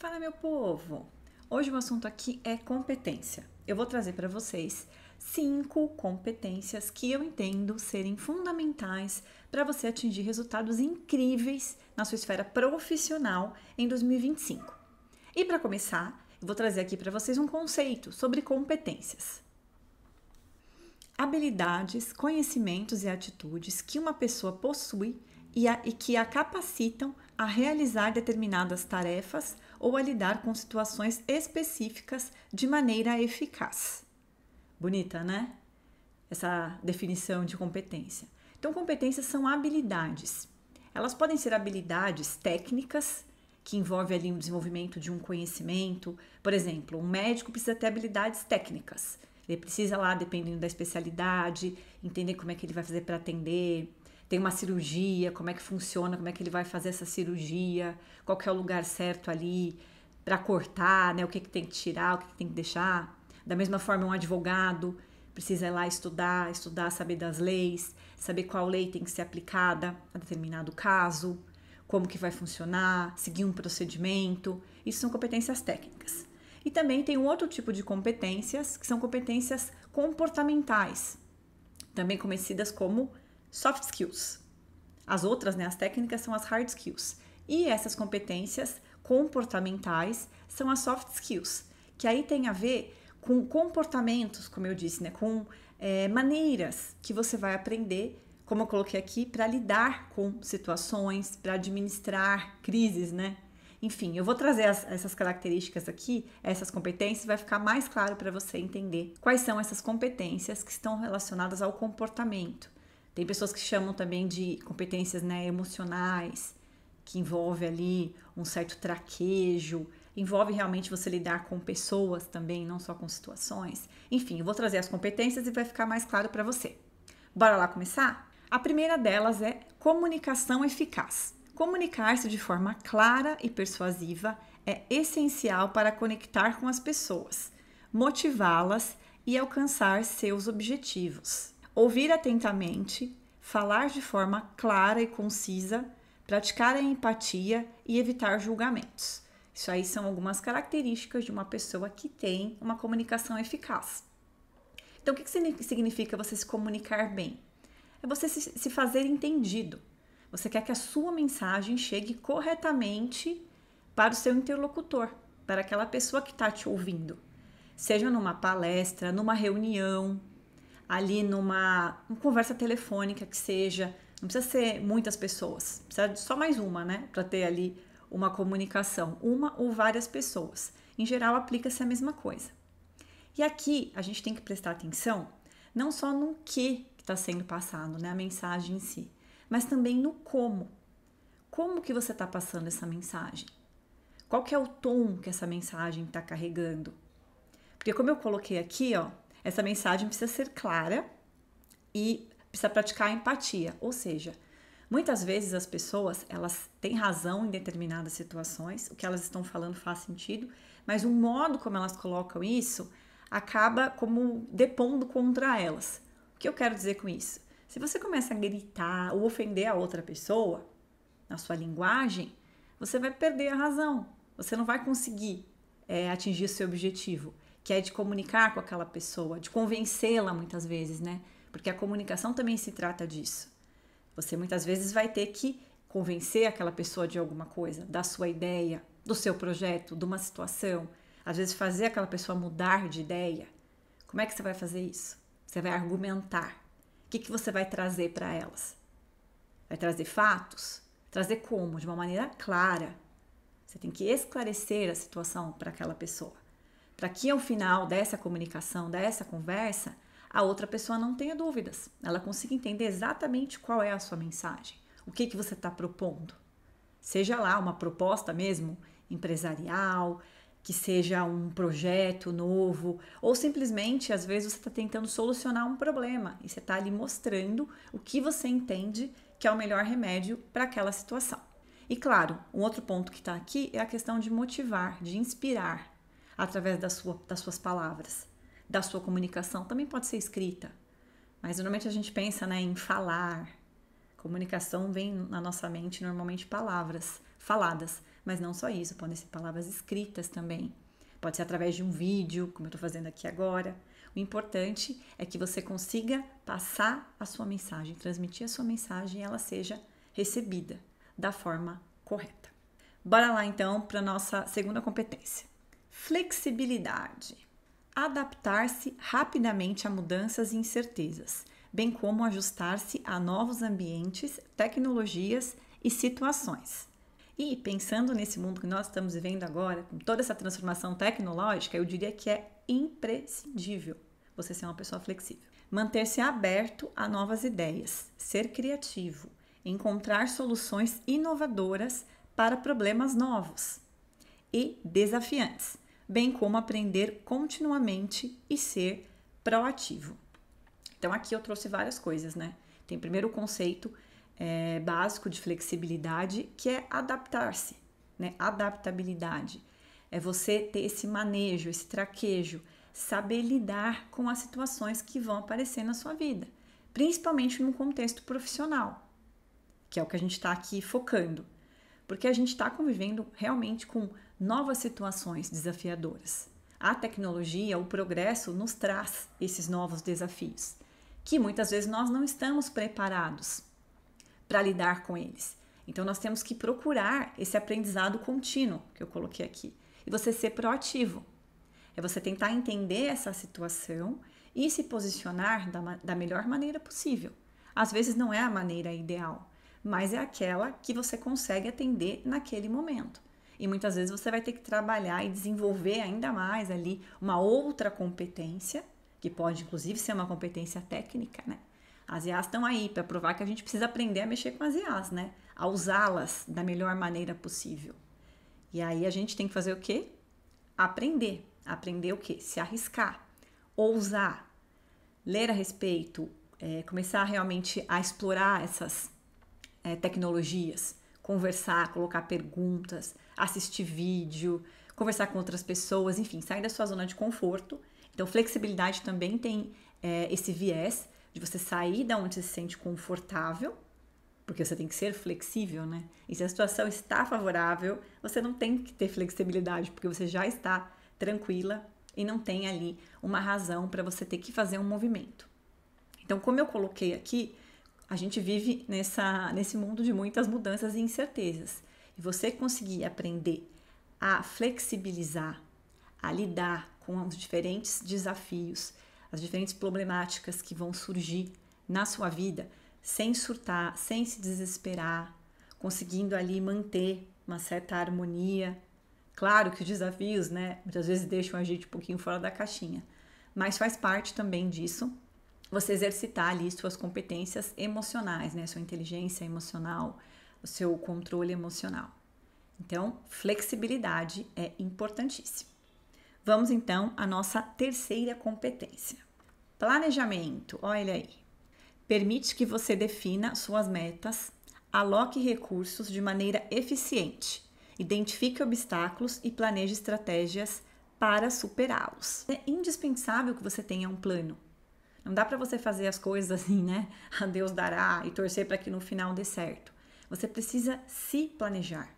Fala, meu povo! Hoje o assunto aqui é competência. Eu vou trazer para vocês 5 competências que eu entendo serem fundamentais para você atingir resultados incríveis na sua esfera profissional em 2025. E para começar, eu vou trazer aqui para vocês um conceito sobre competências. Habilidades, conhecimentos e atitudes que uma pessoa possui e que a capacitam a realizar determinadas tarefas ou a lidar com situações específicas de maneira eficaz. Bonita, né? Essa definição de competência. Então, competências são habilidades. Elas podem ser habilidades técnicas, que envolvem ali o desenvolvimento de um conhecimento. Por exemplo, um médico precisa ter habilidades técnicas. Ele precisa lá, dependendo da especialidade, entender como é que ele vai fazer para atender. Tem uma cirurgia, como é que funciona, como é que ele vai fazer essa cirurgia, qual que é o lugar certo ali para cortar, né? O que tem que tirar, o que tem que deixar. Da mesma forma, um advogado precisa ir lá estudar, saber das leis, saber qual lei tem que ser aplicada a determinado caso, como que vai funcionar, seguir um procedimento. Isso são competências técnicas. E também tem um outro tipo de competências, que são competências comportamentais, também conhecidas como soft skills. As outras, né, as técnicas, são as hard skills. E essas competências comportamentais são as soft skills, que aí tem a ver com comportamentos, como eu disse, né, com maneiras que você vai aprender, como eu coloquei aqui, para lidar com situações, para administrar crises, né? Enfim, eu vou trazer essas características aqui, essas competências, vai ficar mais claro para você entender quais são essas competências que estão relacionadas ao comportamento. Tem pessoas que chamam também de competências, né, emocionais, que envolve ali um certo traquejo, envolve realmente você lidar com pessoas também, não só com situações. Enfim, eu vou trazer as competências e vai ficar mais claro para você. Bora lá começar? A primeira delas é comunicação eficaz. Comunicar-se de forma clara e persuasiva é essencial para conectar com as pessoas, motivá-las e alcançar seus objetivos. Ouvir atentamente, falar de forma clara e concisa, praticar a empatia e evitar julgamentos. Isso aí são algumas características de uma pessoa que tem uma comunicação eficaz. Então, o que significa você se comunicar bem? É você se fazer entendido. Você quer que a sua mensagem chegue corretamente para o seu interlocutor, para aquela pessoa que está te ouvindo. Seja numa palestra, numa reunião, ali numa conversa telefônica que seja, não precisa ser muitas pessoas, precisa de só mais uma, né? Para ter ali uma comunicação, uma ou várias pessoas. Em geral, aplica-se a mesma coisa. E aqui a gente tem que prestar atenção não só no que está sendo passado, né? A mensagem em si, mas também no como. Como que você está passando essa mensagem? Qual que é o tom que essa mensagem está carregando? Porque como eu coloquei aqui, ó, essa mensagem precisa ser clara e precisa praticar a empatia. Ou seja, muitas vezes as pessoas, elas têm razão em determinadas situações, o que elas estão falando faz sentido, mas o modo como elas colocam isso acaba como depondo contra elas. O que eu quero dizer com isso? Se você começa a gritar ou ofender a outra pessoa na sua linguagem, você vai perder a razão. Você não vai conseguir atingir o seu objetivo, que é de comunicar com aquela pessoa, de convencê-la muitas vezes, né? Porque a comunicação também se trata disso. Você muitas vezes vai ter que convencer aquela pessoa de alguma coisa, da sua ideia, do seu projeto, de uma situação. Às vezes fazer aquela pessoa mudar de ideia. Como é que você vai fazer isso? Você vai argumentar. O que você vai trazer para elas? Vai trazer fatos? Trazer como? De uma maneira clara. Você tem que esclarecer a situação para aquela pessoa. Para que ao final dessa comunicação, dessa conversa, a outra pessoa não tenha dúvidas. Ela consiga entender exatamente qual é a sua mensagem. O que você está propondo. Seja lá uma proposta mesmo empresarial, que seja um projeto novo, ou simplesmente, às vezes, você está tentando solucionar um problema e você está ali mostrando o que você entende que é o melhor remédio para aquela situação. E claro, um outro ponto que está aqui é a questão de motivar, de inspirar através das suas palavras, da sua comunicação. Também pode ser escrita, mas normalmente a gente pensa, né, em falar. Comunicação vem na nossa mente normalmente palavras faladas, mas não só isso, podem ser palavras escritas também. Pode ser através de um vídeo, como eu estou fazendo aqui agora. O importante é que você consiga passar a sua mensagem, transmitir a sua mensagem e ela seja recebida da forma correta. Bora lá então para a nossa segunda competência. Flexibilidade. Adaptar-se rapidamente a mudanças e incertezas, bem como ajustar-se a novos ambientes, tecnologias e situações. E pensando nesse mundo que nós estamos vivendo agora, com toda essa transformação tecnológica, eu diria que é imprescindível você ser uma pessoa flexível. Manter-se aberto a novas ideias, ser criativo, encontrar soluções inovadoras para problemas novos e desafiantes, bem como aprender continuamente e ser proativo. Então aqui eu trouxe várias coisas, né? Tem primeiro o conceito básico de flexibilidade, que é adaptar-se, né? Adaptabilidade. É você ter esse manejo, esse traquejo, saber lidar com as situações que vão aparecer na sua vida, principalmente no contexto profissional, que é o que a gente está aqui focando, porque a gente está convivendo realmente com novas situações desafiadoras. A tecnologia, o progresso nos traz esses novos desafios, que muitas vezes nós não estamos preparados para lidar com eles. Então nós temos que procurar esse aprendizado contínuo que eu coloquei aqui. E você ser proativo. É você tentar entender essa situação e se posicionar da melhor maneira possível. Às vezes não é a maneira ideal, mas é aquela que você consegue atender naquele momento. E muitas vezes você vai ter que trabalhar e desenvolver ainda mais ali uma outra competência, que pode inclusive ser uma competência técnica, né? As IAs estão aí para provar que a gente precisa aprender a mexer com as IAs, né? A usá-las da melhor maneira possível. E aí a gente tem que fazer o quê? Aprender. Aprender o quê? Se arriscar, ousar, ler a respeito, começar realmente a explorar essas tecnologias, conversar, colocar perguntas, assistir vídeo, conversar com outras pessoas, enfim, sair da sua zona de conforto. Então, flexibilidade também tem esse viés de você sair da onde você se sente confortável, porque você tem que ser flexível, né? E se a situação está favorável, você não tem que ter flexibilidade, porque você já está tranquila e não tem ali uma razão para você ter que fazer um movimento. Então, como eu coloquei aqui, a gente vive nesse mundo de muitas mudanças e incertezas. E você conseguir aprender a flexibilizar, a lidar com os diferentes desafios, as diferentes problemáticas que vão surgir na sua vida, sem surtar, sem se desesperar, conseguindo ali manter uma certa harmonia. Claro que os desafios, né, muitas vezes deixam a gente um pouquinho fora da caixinha, mas faz parte também disso você exercitar ali suas competências emocionais, né, sua inteligência emocional, o seu controle emocional. Então, flexibilidade é importantíssimo. Vamos então à nossa terceira competência. Planejamento, olha aí. Permite que você defina suas metas, aloque recursos de maneira eficiente, identifique obstáculos e planeje estratégias para superá-los. É indispensável que você tenha um plano. Não dá para você fazer as coisas assim, né? A Deus dará e torcer para que no final dê certo. Você precisa se planejar.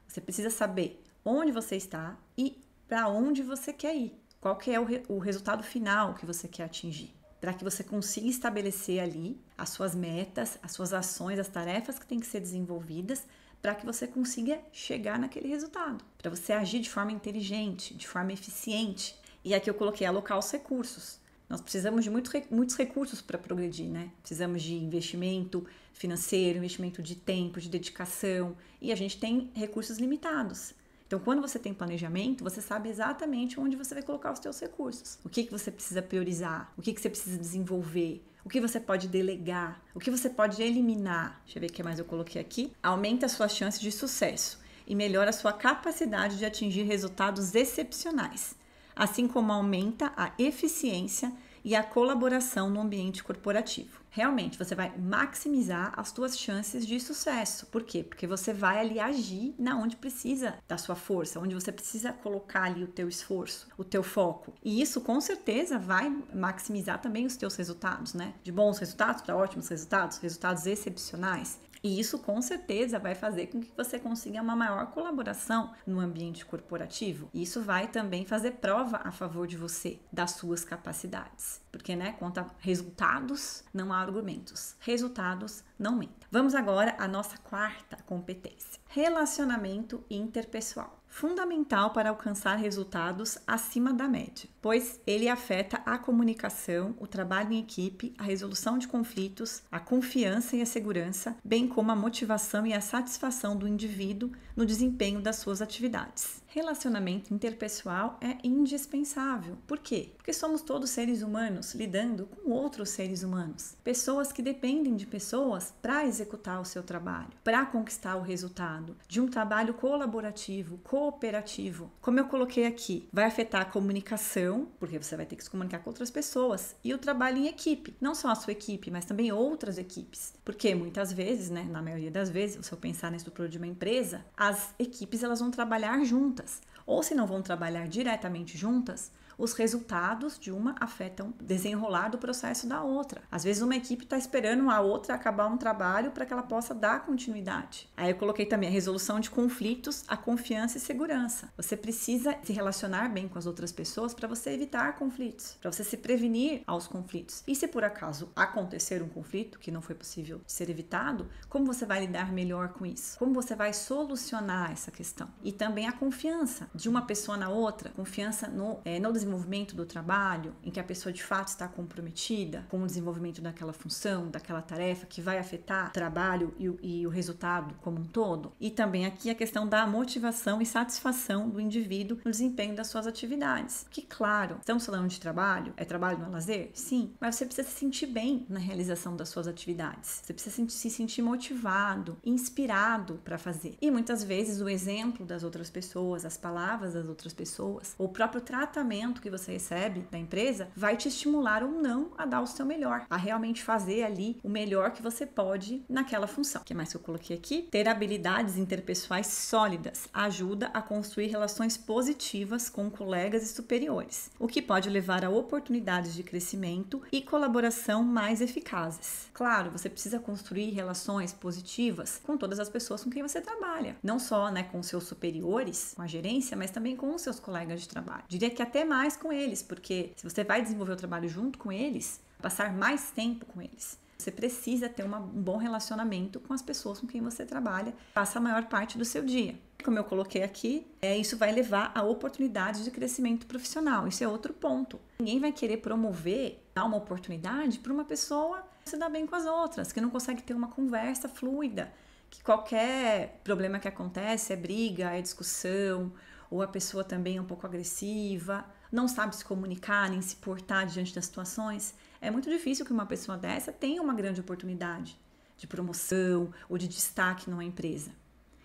Você precisa saber onde você está e para onde você quer ir. Qual que é o resultado final que você quer atingir. Para que você consiga estabelecer ali as suas metas, as suas ações, as tarefas que têm que ser desenvolvidas para que você consiga chegar naquele resultado. Para você agir de forma inteligente, de forma eficiente. E aqui eu coloquei alocar os recursos. Nós precisamos de muitos recursos para progredir, né? Precisamos de investimento financeiro, investimento de tempo, de dedicação, e a gente tem recursos limitados. Então, quando você tem planejamento, você sabe exatamente onde você vai colocar os seus recursos. O que você precisa priorizar, o que você precisa desenvolver, o que você pode delegar, o que você pode eliminar. Deixa eu ver o que mais eu coloquei aqui. Aumenta as suas chances de sucesso e melhora a sua capacidade de atingir resultados excepcionais, assim como aumenta a eficiência e a colaboração no ambiente corporativo. Realmente, você vai maximizar as suas chances de sucesso. Por quê? Porque você vai ali agir na onde precisa da sua força, onde você precisa colocar ali o teu esforço, o teu foco. E isso, com certeza, vai maximizar também os teus resultados, né? De bons resultados para ótimos resultados, resultados excepcionais. E isso com certeza vai fazer com que você consiga uma maior colaboração no ambiente corporativo. E isso vai também fazer prova a favor de você, das suas capacidades. Porque, quanto a resultados, não há argumentos. Resultados não mentem. Vamos agora à nossa quarta competência. Relacionamento interpessoal. Fundamental para alcançar resultados acima da média, pois ele afeta a comunicação, o trabalho em equipe, a resolução de conflitos, a confiança e a segurança, bem como a motivação e a satisfação do indivíduo no desempenho das suas atividades. Relacionamento interpessoal é indispensável. Por quê? Porque somos todos seres humanos lidando com outros seres humanos. Pessoas que dependem de pessoas para executar o seu trabalho, para conquistar o resultado de um trabalho colaborativo, cooperativo. Como eu coloquei aqui, vai afetar a comunicação, porque você vai ter que se comunicar com outras pessoas, e o trabalho em equipe. Não só a sua equipe, mas também outras equipes. Porque muitas vezes, na maioria das vezes, se eu pensar na estrutura de uma empresa, as equipes elas vão trabalhar juntas. Ou se não vão trabalhar diretamente juntas, os resultados de uma afetam o desenrolar do processo da outra. Às vezes uma equipe está esperando a outra acabar um trabalho para que ela possa dar continuidade. Aí eu coloquei também a resolução de conflitos, a confiança e segurança. Você precisa se relacionar bem com as outras pessoas para você evitar conflitos, para você se prevenir aos conflitos. E se por acaso acontecer um conflito que não foi possível ser evitado, como você vai lidar melhor com isso? Como você vai solucionar essa questão? E também a confiança de uma pessoa na outra, confiança no desenvolvimento do trabalho, em que a pessoa de fato está comprometida com o desenvolvimento daquela função, daquela tarefa que vai afetar o trabalho e o resultado como um todo. E também aqui a questão da motivação e satisfação do indivíduo no desempenho das suas atividades. Que claro, estamos falando de trabalho, é trabalho, não é lazer? Sim, mas você precisa se sentir bem na realização das suas atividades. Você precisa se sentir motivado, inspirado para fazer. E muitas vezes o exemplo das outras pessoas, as palavras das outras pessoas, o próprio tratamento que você recebe da empresa vai te estimular ou não a dar o seu melhor, a realmente fazer ali o melhor que você pode naquela função. O que mais que eu coloquei aqui? Ter habilidades interpessoais sólidas ajuda a construir relações positivas com colegas e superiores, o que pode levar a oportunidades de crescimento e colaboração mais eficazes. Claro, você precisa construir relações positivas com todas as pessoas com quem você trabalha, não só com seus superiores, com a gerência, mas também com os seus colegas de trabalho. Diria que até mais com eles, porque se você vai desenvolver o trabalho junto com eles, passar mais tempo com eles, você precisa ter um bom relacionamento com as pessoas com quem você trabalha, passa a maior parte do seu dia. Como eu coloquei aqui, isso vai levar a oportunidades de crescimento profissional. Isso é outro ponto. Ninguém vai querer promover, dar uma oportunidade para uma pessoa que se dá bem com as outras, que não consegue ter uma conversa fluida, que qualquer problema que acontece é briga, é discussão, ou a pessoa também é um pouco agressiva, não sabe se comunicar, nem se portar diante das situações. É muito difícil que uma pessoa dessa tenha uma grande oportunidade de promoção ou de destaque numa empresa.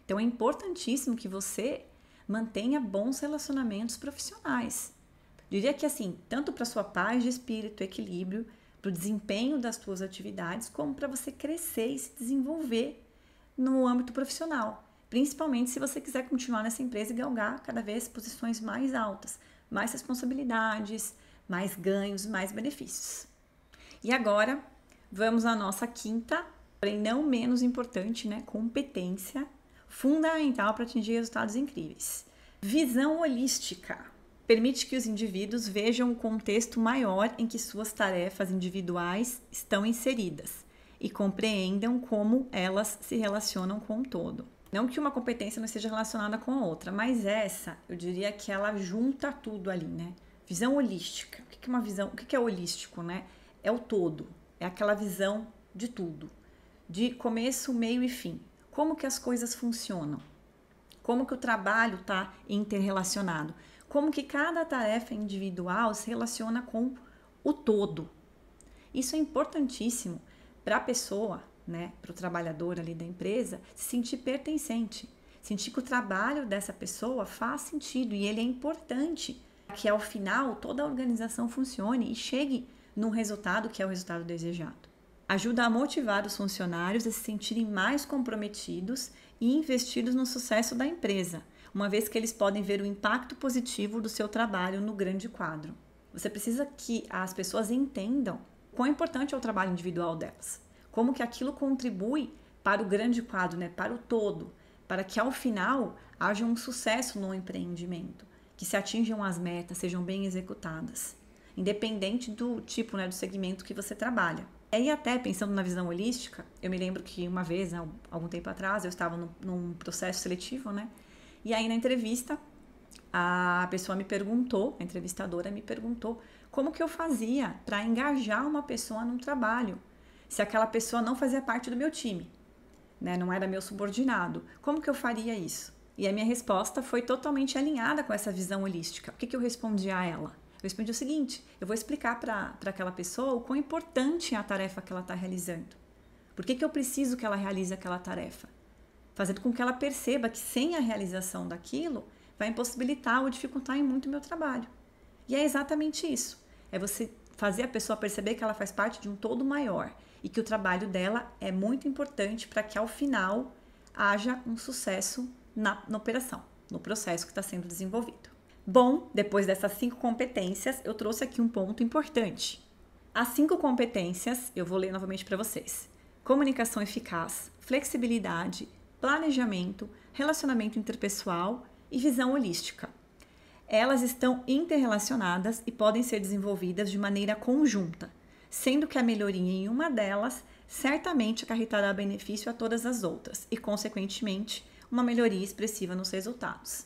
Então é importantíssimo que você mantenha bons relacionamentos profissionais. Diria que assim, tanto para sua paz de espírito, equilíbrio, para o desempenho das suas atividades, como para você crescer e se desenvolver no âmbito profissional. Principalmente se você quiser continuar nessa empresa e galgar cada vez posições mais altas, mais responsabilidades, mais ganhos, mais benefícios. E agora, vamos à nossa quinta, porém não menos importante, competência fundamental para atingir resultados incríveis. Visão holística. Permite que os indivíduos vejam o contexto maior em que suas tarefas individuais estão inseridas e compreendam como elas se relacionam com o todo. Não que uma competência não esteja relacionada com a outra, mas essa, eu diria que ela junta tudo ali, Visão holística. O que é uma visão? O que é holístico, É o todo, é aquela visão de tudo, de começo, meio e fim. Como que as coisas funcionam? Como que o trabalho está interrelacionado? Como que cada tarefa individual se relaciona com o todo? Isso é importantíssimo para a pessoa, para o trabalhador ali da empresa, se sentir pertencente, sentir que o trabalho dessa pessoa faz sentido e ele é importante, que ao final toda a organização funcione e chegue num resultado que é o resultado desejado. Ajuda a motivar os funcionários a se sentirem mais comprometidos e investidos no sucesso da empresa, uma vez que eles podem ver o impacto positivo do seu trabalho no grande quadro. Você precisa que as pessoas entendam quão importante é o trabalho individual delas, como que aquilo contribui para o grande quadro, né? Para o todo, para que ao final haja um sucesso no empreendimento, que se atinjam as metas, sejam bem executadas, independente do tipo, né, do segmento que você trabalha. E até pensando na visão holística, eu me lembro que uma vez, né, algum tempo atrás, eu estava num processo seletivo, né? E aí na entrevista, a pessoa me perguntou, a entrevistadora me perguntou como que eu fazia para engajar uma pessoa num trabalho, se aquela pessoa não fazia parte do meu time, né? Não era meu subordinado. Como que eu faria isso? E a minha resposta foi totalmente alinhada com essa visão holística. O que eu respondi a ela? Eu respondi o seguinte: eu vou explicar para aquela pessoa o quão importante é a tarefa que ela está realizando. Por que eu preciso que ela realize aquela tarefa? Fazendo com que ela perceba que sem a realização daquilo, vai impossibilitar ou dificultar em muito o meu trabalho. E é exatamente isso. É você fazer a pessoa perceber que ela faz parte de um todo maior e que o trabalho dela é muito importante para que ao final haja um sucesso na operação, no processo que está sendo desenvolvido. Bom, depois dessas 5 competências, eu trouxe aqui um ponto importante. As 5 competências, eu vou ler novamente para vocês. Comunicação eficaz, flexibilidade, planejamento, relacionamento interpessoal e visão holística. Elas estão interrelacionadas e podem ser desenvolvidas de maneira conjunta, sendo que a melhoria em uma delas certamente acarretará benefício a todas as outras e, consequentemente, uma melhoria expressiva nos resultados.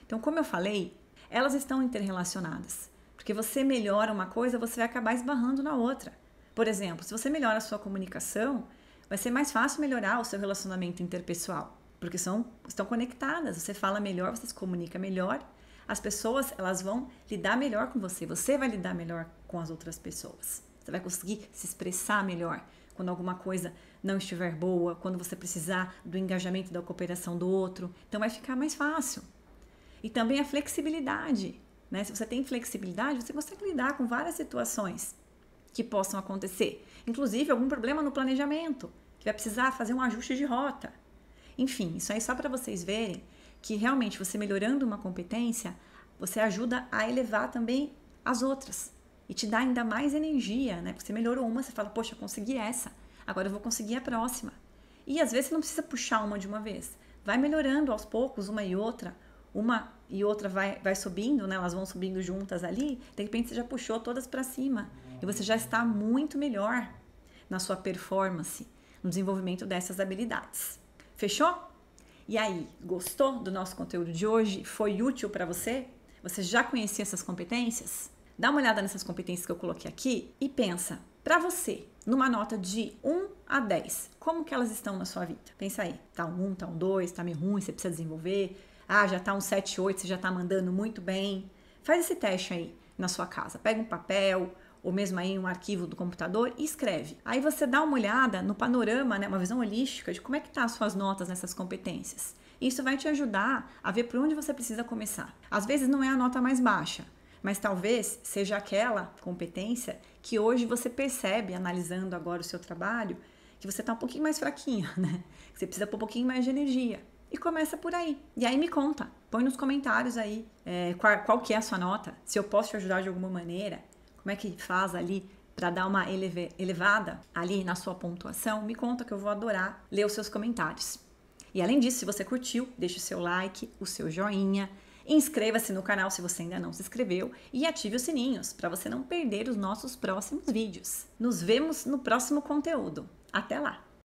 Então, como eu falei, elas estão interrelacionadas, porque você melhora uma coisa, você vai acabar esbarrando na outra. Por exemplo, se você melhora a sua comunicação, vai ser mais fácil melhorar o seu relacionamento interpessoal, porque estão conectadas. Você fala melhor, você se comunica melhor, as pessoas elas vão lidar melhor com você, você vai lidar melhor com as outras pessoas. Você vai conseguir se expressar melhor quando alguma coisa não estiver boa, quando você precisar do engajamento da cooperação do outro. Então vai ficar mais fácil. E também a flexibilidade, né? Se você tem flexibilidade, você consegue lidar com várias situações que possam acontecer. Inclusive algum problema no planejamento, que vai precisar fazer um ajuste de rota. Enfim, isso aí só para vocês verem que realmente você melhorando uma competência, você ajuda a elevar também as outras. E te dá ainda mais energia, né? Porque você melhorou uma, você fala, poxa, eu consegui essa, agora eu vou conseguir a próxima. E às vezes você não precisa puxar uma de uma vez. Vai melhorando aos poucos, uma e outra vai subindo, né? Elas vão subindo juntas ali, de repente você já puxou todas para cima. E você já está muito melhor na sua performance, no desenvolvimento dessas habilidades. Fechou? E aí, gostou do nosso conteúdo de hoje? Foi útil para você? Você já conhecia essas competências? Dá uma olhada nessas competências que eu coloquei aqui e pensa, para você, numa nota de 1 a 10, como que elas estão na sua vida? Pensa aí, tá um 1, tá um 2, tá meio ruim, você precisa desenvolver. Ah, já tá um 7, 8, você já tá mandando muito bem. Faz esse teste aí na sua casa. Pega um papel ou mesmo aí um arquivo do computador e escreve. Aí você dá uma olhada no panorama, né, uma visão holística de como é que tá as suas notas nessas competências. Isso vai te ajudar a ver por onde você precisa começar. Às vezes não é a nota mais baixa, mas talvez seja aquela competência que hoje você percebe, analisando agora o seu trabalho, que você tá um pouquinho mais fraquinho, né? Que você precisa pôr um pouquinho mais de energia. E começa por aí. E aí me conta, põe nos comentários aí qual que é a sua nota, se eu posso te ajudar de alguma maneira, como é que faz ali para dar uma elevada ali na sua pontuação. Me conta que eu vou adorar ler os seus comentários. E além disso, se você curtiu, deixe o seu like, o seu joinha, inscreva-se no canal se você ainda não se inscreveu e ative os sininhos para você não perder os nossos próximos vídeos. Nos vemos no próximo conteúdo. Até lá!